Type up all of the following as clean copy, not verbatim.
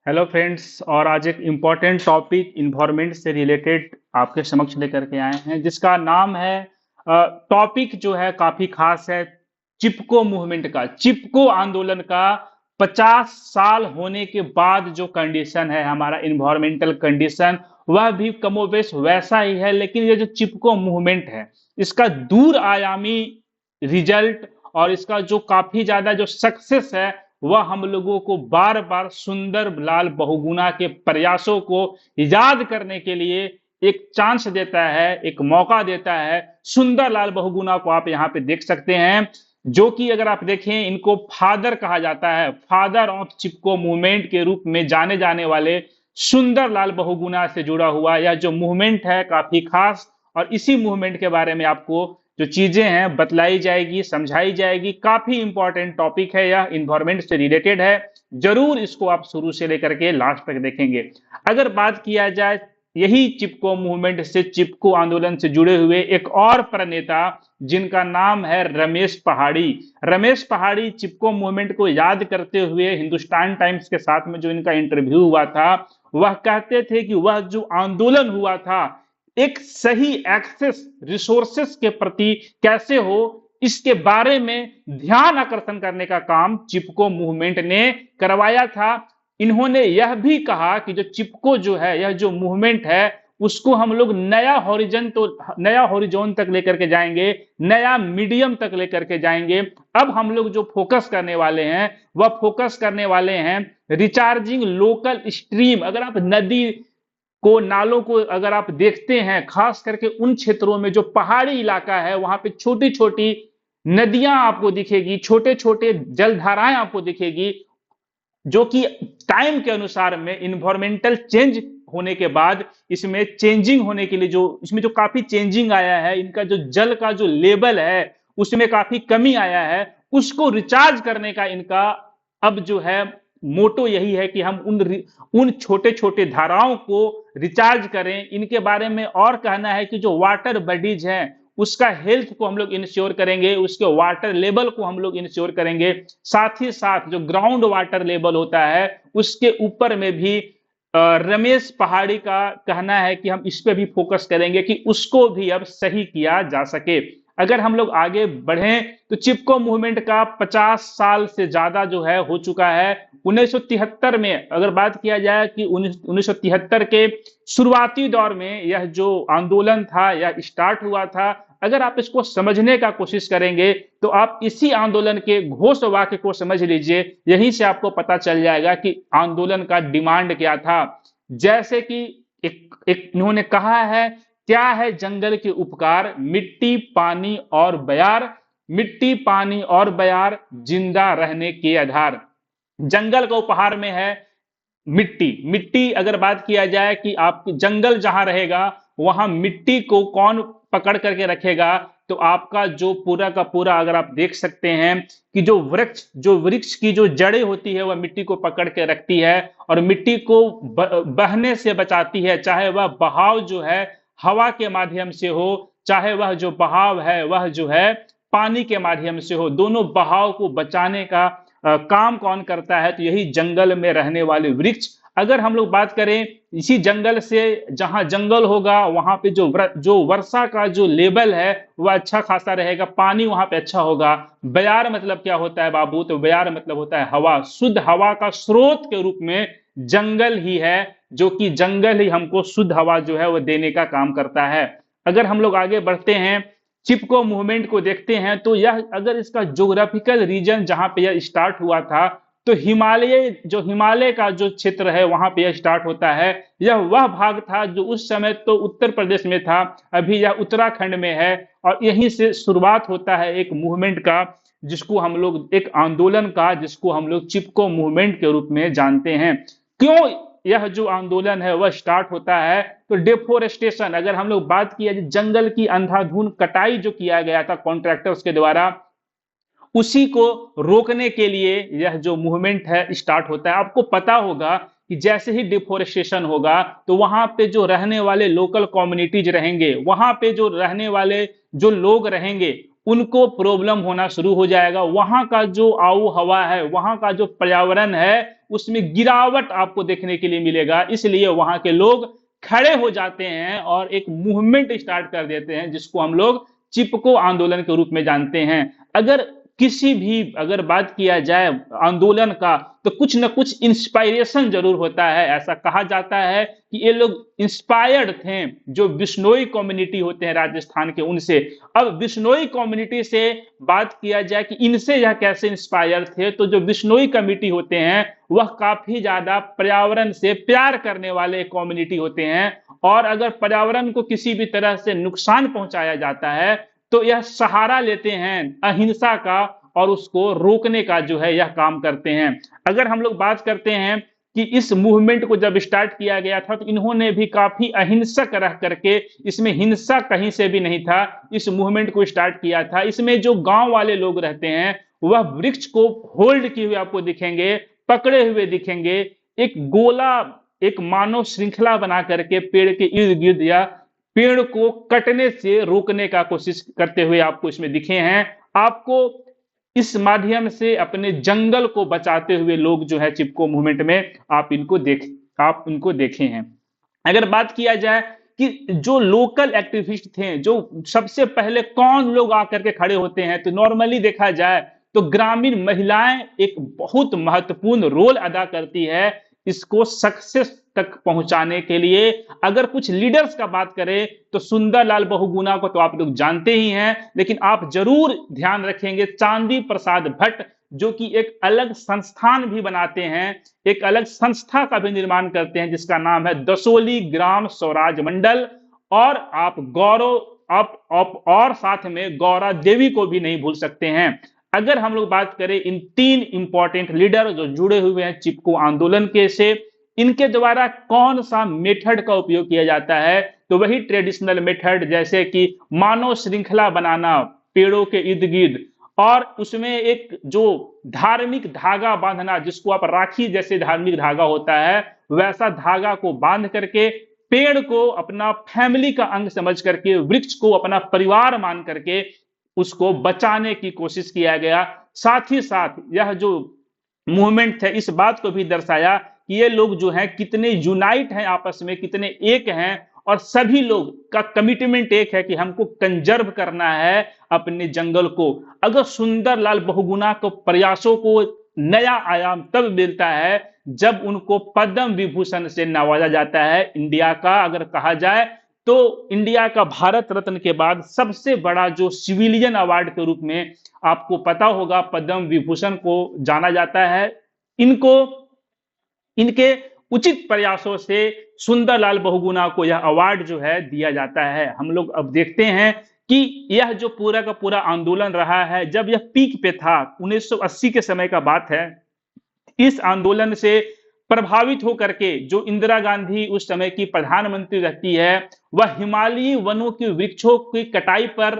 Hello friends. और आज एक इम्पॉर्टेंट टॉपिक इन्वायरमेंट से रिलेटेड आपके समक्ष लेकर के आए हैं, जिसका नाम है टॉपिक जो है काफी खास है। चिपको मूवमेंट का, चिपको आंदोलन का 50 साल होने के बाद जो कंडीशन है, हमारा इन्वायरमेंटल कंडीशन, वह भी कमोबेश वैसा ही है। लेकिन ये जो चिपको मूवमेंट है, इसका दूर आयामी रिजल्ट और इसका जो काफी ज्यादा जो सक्सेस है, वह हम लोगों को बार बार सुंदर लाल बहुगुणा के प्रयासों को याद करने के लिए एक चांस देता है, एक मौका देता है। सुंदर लाल बहुगुणा को आप यहाँ पे देख सकते हैं, जो कि अगर आप देखें, इनको फादर कहा जाता है। फादर ऑफ चिपको मूवमेंट के रूप में जाने जाने वाले सुंदर लाल बहुगुणा से जुड़ा हुआ यह जो मूवमेंट है काफी खास। और इसी मूवमेंट के बारे में आपको जो चीजें हैं बतलाई जाएगी, समझाई जाएगी। काफी इंपॉर्टेंट टॉपिक है, यह इन्वायरमेंट से रिलेटेड है। जरूर इसको आप शुरू से लेकर के लास्ट तक देखेंगे। अगर बात किया जाए यही चिपको मूवमेंट से, चिपको आंदोलन से जुड़े हुए एक और प्रणेता, जिनका नाम है रमेश पहाड़ी। रमेश पहाड़ी चिपको मूवमेंट को याद करते हुए हिंदुस्तान टाइम्स के साथ में जो इनका इंटरव्यू हुआ था, वह कहते थे कि वह जो आंदोलन हुआ था एक सही एक्सेस रिसोर्सेस के प्रति कैसे हो, इसके बारे में ध्यान आकर्षण करने का काम चिपको मूवमेंट ने करवाया था। इन्होंने यह भी कहा कि जो चिपको जो है, यह जो मूवमेंट है, उसको हम लोग नया हॉरिजॉन तक लेकर के जाएंगे, नया मीडियम तक लेकर के जाएंगे। अब हम लोग जो फोकस करने वाले हैं, वह फोकस करने वाले हैं रिचार्जिंग लोकल स्ट्रीम। अगर आप नदी को, नालों को अगर आप देखते हैं, खास करके उन क्षेत्रों में जो पहाड़ी इलाका है, वहां पे छोटी छोटी नदियां आपको दिखेगी, छोटे छोटे जलधाराएं आपको दिखेगी, जो कि टाइम के अनुसार में इन्वायरमेंटल चेंज होने के बाद इसमें चेंजिंग होने के लिए जो इसमें जो काफी चेंजिंग आया है, इनका जो जल का जो लेवल है उसमें काफी कमी आया है, उसको रिचार्ज करने का इनका अब जो है मोटो यही है कि हम उन छोटे छोटे धाराओं को रिचार्ज करें। इनके बारे में और कहना है कि जो वाटर बॉडीज हैं उसका हेल्थ को हम लोग इंश्योर करेंगे, उसके वाटर लेवल को हम लोग इंश्योर करेंगे। साथ ही साथ जो ग्राउंड वाटर लेवल होता है उसके ऊपर में भी रमेश पहाड़ी का कहना है कि हम इस पे भी फोकस करेंगे कि उसको भी अब सही किया जा सके। अगर हम लोग आगे बढ़ें तो चिपको मूवमेंट का 50 साल से ज्यादा जो है हो चुका है। 1973 में अगर बात किया जाए कि 1973 के शुरुआती दौर में यह जो आंदोलन था यह स्टार्ट हुआ था। अगर आप इसको समझने का कोशिश करेंगे तो आप इसी आंदोलन के घोष वाक्य को समझ लीजिए, यहीं से आपको पता चल जाएगा कि आंदोलन का डिमांड क्या था। जैसे कि इन्होंने कहा है, क्या है जंगल के उपकार, मिट्टी पानी और बयार, मिट्टी पानी और बयार जिंदा रहने के आधार। जंगल का उपहार में है मिट्टी। मिट्टी अगर बात किया जाए कि आप जंगल जहां रहेगा वहां मिट्टी को कौन पकड़ करके रखेगा, तो आपका जो पूरा का पूरा, अगर आप देख सकते हैं कि जो वृक्ष की जो जड़ें होती है वह मिट्टी को पकड़ के रखती है और मिट्टी को बहने से बचाती है। चाहे वह बहाव जो है हवा के माध्यम से हो, चाहे वह जो बहाव है वह जो है पानी के माध्यम से हो, दोनों बहाव को बचाने का काम कौन करता है, तो यही जंगल में रहने वाले वृक्ष। अगर हम लोग बात करें इसी जंगल से, जहां जंगल होगा वहां पे जो वर्षा का जो लेवल है वह अच्छा खासा रहेगा, पानी वहां पे अच्छा होगा। बयार मतलब क्या होता है बाबू, तो बयार मतलब होता है हवा। शुद्ध हवा का स्रोत के रूप में जंगल ही है, जो कि जंगल ही हमको शुद्ध हवा जो है वह देने का काम करता है। अगर हम लोग आगे बढ़ते हैं, चिपको मूवमेंट को देखते हैं, तो यह अगर इसका ज्योग्राफिकल रीजन जहां पे यह स्टार्ट हुआ था, तो हिमालय का जो क्षेत्र है वहां पे यह स्टार्ट होता है। यह वह भाग था जो उस समय तो उत्तर प्रदेश में था, अभी यह उत्तराखंड में है। और यहीं से शुरुआत होता है एक मूवमेंट का, जिसको हम लोग एक आंदोलन का, जिसको हम लोग चिपको मूवमेंट के रूप में जानते हैं। क्यों यह जो आंदोलन है वह स्टार्ट होता है, तो डिफोरेस्टेशन, अगर हम लोग बात किया जंगल की अंधाधुंध कटाई जो किया गया था कॉन्ट्रैक्टर्स के द्वारा, उसी को रोकने के लिए यह जो मूवमेंट है स्टार्ट होता है। आपको पता होगा कि जैसे ही डिफोरेस्टेशन होगा तो वहां पे जो रहने वाले लोकल कम्युनिटीज रहेंगे, वहां पे जो रहने वाले जो लोग रहेंगे, उनको प्रॉब्लम होना शुरू हो जाएगा। वहां का जो आऊ हवा है, वहां का जो पर्यावरण है, उसमें गिरावट आपको देखने के लिए मिलेगा। इसलिए वहां के लोग खड़े हो जाते हैं और एक मूवमेंट स्टार्ट कर देते हैं, जिसको हम लोग चिपको आंदोलन के रूप में जानते हैं। अगर किसी भी अगर बात किया जाए आंदोलन का, तो कुछ न कुछ इंस्पायरेशन जरूर होता है। ऐसा कहा जाता है कि ये लोग इंस्पायर्ड थे जो बिश्नोई कम्युनिटी होते हैं राजस्थान के, उनसे। अब बिश्नोई कम्युनिटी से बात किया जाए कि इनसे यह कैसे इंस्पायर थे, तो जो बिश्नोई कम्युनिटी होते हैं वह काफी ज्यादा पर्यावरण से प्यार करने वाले कम्युनिटी होते हैं। और अगर पर्यावरण को किसी भी तरह से नुकसान पहुंचाया जाता है, तो यह सहारा लेते हैं अहिंसा का और उसको रोकने का जो है यह काम करते हैं। अगर हम लोग बात करते हैं कि इस मूवमेंट को जब स्टार्ट किया गया था, तो इन्होंने भी काफी अहिंसक रह करके, इसमें हिंसा कहीं से भी नहीं था, इस मूवमेंट को स्टार्ट किया था। इसमें जो गांव वाले लोग रहते हैं वह वृक्ष को होल्ड किए हुए आपको दिखेंगे, पकड़े हुए दिखेंगे, एक गोला, एक मानव श्रृंखला बना करके पेड़ के इर्द गिर्द या पेड़ को कटने से रोकने का कोशिश करते हुए आपको इसमें दिखे हैं। आपको इस माध्यम से अपने जंगल को बचाते हुए लोग जो है चिपको मूवमेंट में आप इनको देखे हैं। अगर बात किया जाए कि जो लोकल एक्टिविस्ट थे, जो सबसे पहले कौन लोग आकर के खड़े होते हैं, तो नॉर्मली देखा जाए तो ग्रामीण महिलाएं एक बहुत महत्वपूर्ण रोल अदा करती है इसको सक्सेस तक पहुंचाने के लिए। अगर कुछ लीडर्स का बात करें तो सुंदरलाल बहुगुणा को तो आप लोग जानते ही हैं, लेकिन आप जरूर ध्यान रखेंगे चांदी प्रसाद भट्ट, जो कि एक अलग संस्थान भी बनाते हैं, एक अलग संस्था का भी निर्माण करते हैं, जिसका नाम है दसोली ग्राम स्वराज मंडल। और आप गौरव आप और साथ में गौरा देवी को भी नहीं भूल सकते हैं। अगर हम लोग बात करें इन तीन इंपॉर्टेंट लीडर जो जुड़े हुए हैं चिपको आंदोलन के से, इनके द्वारा कौन सा मेथड का उपयोग किया जाता है, तो वही ट्रेडिशनल मेथड, जैसे कि मानव श्रृंखला बनाना पेड़ों के इर्द गिर्द, और उसमें एक जो धार्मिक धागा बांधना, जिसको आप राखी जैसे धार्मिक धागा होता है वैसा धागा को बांध करके पेड़ को अपना फैमिली का अंग समझ करके, वृक्ष को अपना परिवार मान करके उसको बचाने की कोशिश किया गया। साथ ही साथ यह जो मूवमेंट है इस बात को भी दर्शाया कि ये लोग जो हैं कितने यूनाइट हैं, आपस में कितने एक हैं, और सभी लोग का कमिटमेंट एक है कि हमको कंजर्व करना है अपने जंगल को। अगर सुंदरलाल बहुगुणा को प्रयासों को नया आयाम तब मिलता है जब उनको पद्म विभूषण से नवाजा जाता है। इंडिया का अगर कहा जाए तो इंडिया का भारत रत्न के बाद सबसे बड़ा जो सिविलियन अवार्ड के रूप में आपको पता होगा पद्म विभूषण को जाना जाता है। इनको इनके उचित प्रयासों से सुंदरलाल बहुगुणा को यह अवार्ड जो है दिया जाता है। हम लोग अब देखते हैं कि यह जो पूरा का पूरा आंदोलन रहा है, जब यह पीक पे था 1980 के समय का बात है, इस आंदोलन से प्रभावित होकर के जो इंदिरा गांधी उस समय की प्रधानमंत्री रहती है, वह हिमालयी वनों के वृक्षों की कटाई पर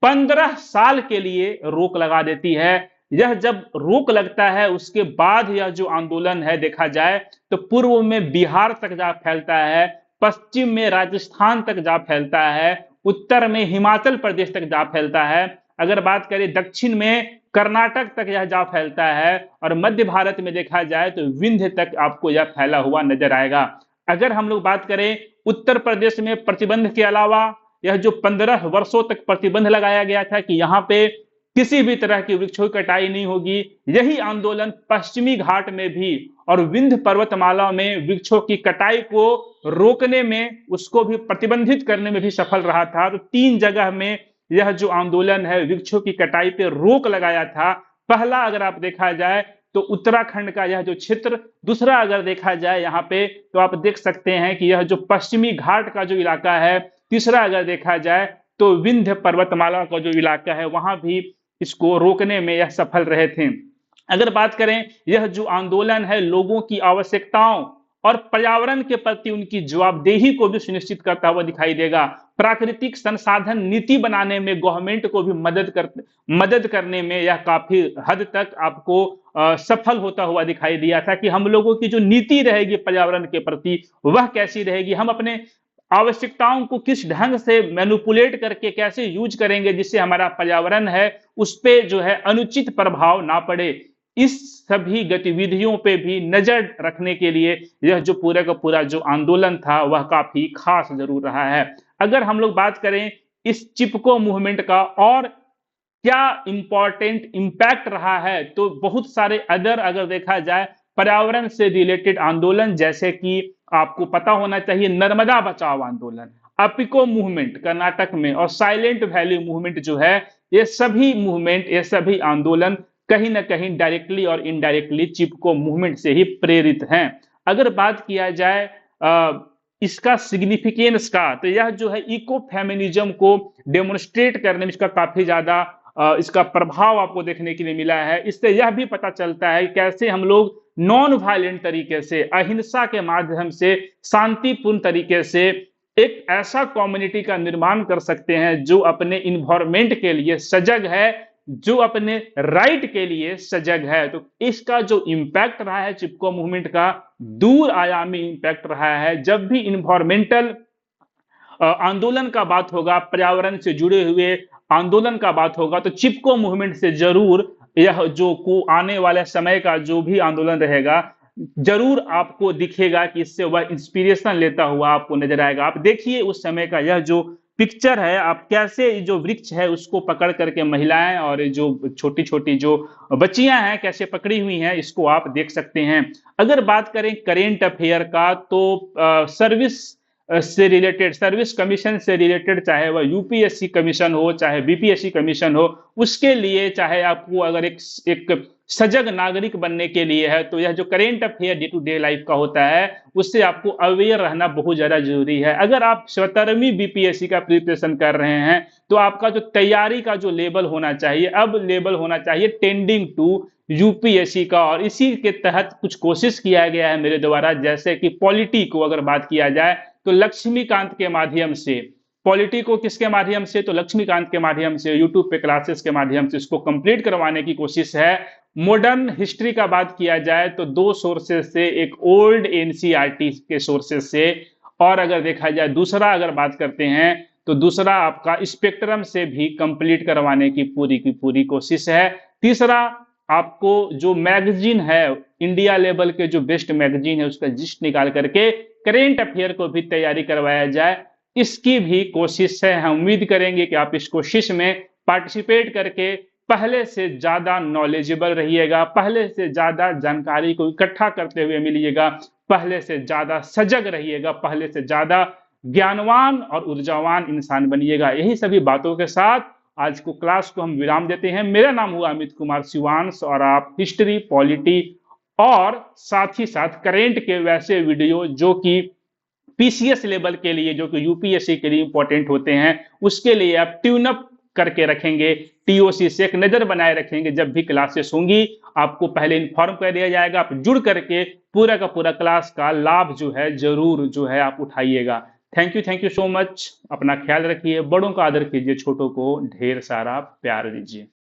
15 साल के लिए रोक लगा देती है। यह जब रोक लगता है उसके बाद यह जो आंदोलन है देखा जाए तो पूर्व में बिहार तक जा फैलता है, पश्चिम में राजस्थान तक जा फैलता है, उत्तर में हिमाचल प्रदेश तक जा फैलता है, अगर बात करें दक्षिण में कर्नाटक तक यह जा फैलता है, और मध्य भारत में देखा जाए तो विंध्य तक आपको यह फैला हुआ नजर आएगा। अगर हम लोग बात करें उत्तर प्रदेश में प्रतिबंध के अलावा यह जो 15 वर्षों तक प्रतिबंध लगाया गया था कि यहाँ पे किसी भी तरह की वृक्षों की कटाई नहीं होगी, यही आंदोलन पश्चिमी घाट में भी और विंध्य पर्वतमाला में वृक्षों की कटाई को रोकने में, उसको भी प्रतिबंधित करने में भी सफल रहा था। तो 3 जगह में यह जो आंदोलन है वृक्षों की कटाई पे रोक लगाया था। पहला अगर आप देखा जाए तो उत्तराखंड का यह जो क्षेत्र, दूसरा अगर देखा जाए यहाँ पे तो आप देख सकते हैं कि यह जो पश्चिमी घाट का जो इलाका है, तीसरा अगर देखा जाए तो विंध्य पर्वतमाला का जो इलाका है वहां भी इसको रोकने में यह सफल रहे थे। अगर बात करें यह जो आंदोलन है लोगों की आवश्यकताओं और पर्यावरण के प्रति उनकी जवाबदेही को भी सुनिश्चित करता हुआ दिखाई देगा। प्राकृतिक संसाधन नीति बनाने में गवर्नमेंट को भी मदद करने में यह काफी हद तक आपको सफल होता हुआ दिखाई दिया था कि हम लोगों की जो नीति रहेगी पर्यावरण के प्रति वह कैसी रहेगी। हम अपने आवश्यकताओं को किस ढंग से मैनिपुलेट करके कैसे यूज करेंगे जिससे हमारा पर्यावरण है उस पे जो है अनुचित प्रभाव ना पड़े। इस सभी गतिविधियों पे भी नजर रखने के लिए यह जो पूरा का पूरा जो आंदोलन था वह काफी खास जरूर रहा है। अगर हम लोग बात करें इस चिपको मूवमेंट का और क्या इंपॉर्टेंट इंपैक्ट रहा है, तो बहुत सारे अदर अगर देखा जाए पर्यावरण से रिलेटेड आंदोलन, जैसे कि आपको पता होना चाहिए नर्मदा बचाओ आंदोलन, अपिको मूवमेंट कर्नाटक में और साइलेंट वैली मूवमेंट जो है, ये सभी मूवमेंट, ये सभी आंदोलन कहीं ना कहीं डायरेक्टली और इनडायरेक्टली चिपको मूवमेंट से ही प्रेरित हैं। अगर बात किया जाए इसका सिग्निफिकेंस का, तो यह जो है इको फेमिनिज्म को डेमोन्स्ट्रेट करने में इसका काफी ज्यादा इसका प्रभाव आपको देखने के लिए मिला है। इससे यह भी पता चलता है कैसे हम लोग नॉन वायलेंट तरीके से, अहिंसा के माध्यम से, शांतिपूर्ण तरीके से एक ऐसा कम्युनिटी का निर्माण कर सकते हैं जो अपने इन्वायरमेंट के लिए सजग है, जो अपने राइट के लिए सजग है। तो इसका जो इंपैक्ट रहा है चिपको मूवमेंट का, दूर आयामी इंपैक्ट रहा है। जब भी इन्वायरमेंटल आंदोलन का बात होगा, पर्यावरण से जुड़े हुए आंदोलन का बात होगा, तो चिपको मूवमेंट से जरूर यह जो को आने वाले समय का जो भी आंदोलन रहेगा, जरूर आपको दिखेगा कि इससे वह इंस्पिरेशन लेता हुआ आपको नजर आएगा। आप देखिए उस समय का यह जो पिक्चर है, आप कैसे जो वृक्ष है उसको पकड़ करके महिलाएं और जो छोटी छोटी जो बच्चियां हैं कैसे पकड़ी हुई हैं, इसको आप देख सकते हैं। अगर बात करें करेंट अफेयर का, तो सर्विस से रिलेटेड, सर्विस कमीशन से रिलेटेड, चाहे वह यूपीएससी कमीशन हो चाहे बीपीएससी कमीशन हो, उसके लिए चाहे आपको अगर एक सजग नागरिक बनने के लिए है, तो यह जो current affair day to day life का होता है उससे आपको अवेयर रहना बहुत ज्यादा जरूरी है। अगर आप 17वीं बीपीएससी का प्रिपरेशन कर रहे हैं तो आपका जो तैयारी का जो लेवल होना चाहिए, अब लेवल होना चाहिए टेंडिंग टू यूपीएससी का, और इसी के तहत कुछ कोशिश किया गया है मेरे द्वारा। जैसे कि पॉलिटी को अगर बात किया जाए तो लक्ष्मीकांत के माध्यम से, पॉलिटी को किसके माध्यम से, तो लक्ष्मीकांत के माध्यम से, यूट्यूब पे क्लासेस के माध्यम से इसको कंप्लीट करवाने की कोशिश है। मॉडर्न हिस्ट्री का बात किया जाए तो दो सोर्सेज से, एक ओल्ड एनसीईआरटी के सोर्सेज से, और अगर देखा जाए दूसरा अगर बात करते हैं तो दूसरा आपका स्पेक्ट्रम से भी कंप्लीट करवाने की पूरी कोशिश है। तीसरा आपको जो मैगजीन है, इंडिया लेवल के जो बेस्ट मैगजीन है उसका लिस्ट निकाल करके करेंट अफेयर को भी तैयारी करवाया जाए, इसकी भी कोशिश है। हम उम्मीद करेंगे कि आप इस कोशिश में पार्टिसिपेट करके पहले से ज्यादा नॉलेजेबल रहिएगा, पहले से ज्यादा जानकारी को इकट्ठा करते हुए मिलिएगा, पहले से ज्यादा सजग रहिएगा, पहले से ज्यादा ज्ञानवान और ऊर्जावान इंसान बनिएगा। यही सभी बातों के साथ आज को क्लास को हम विराम देते हैं। मेरा नाम हुआ अमित कुमार शिवांश, और आप हिस्ट्री, पॉलिटी और साथ ही साथ करेंट के वैसे वीडियो जो कि पीसीएस लेवल के लिए, जो कि यूपीएससी के लिए इंपॉर्टेंट होते हैं, उसके लिए आप ट्यून अप करके रखेंगे, टीओसी से एक नजर बनाए रखेंगे। जब भी क्लासेस होंगी आपको पहले इन्फॉर्म कर दिया जाएगा, आप जुड़ करके पूरा का पूरा क्लास का लाभ जो है जरूर जो है आप उठाइएगा। Thank you so much. अपना ख्याल रखिए, बड़ों का आदर कीजिए, छोटों को ढेर सारा प्यार दीजिए।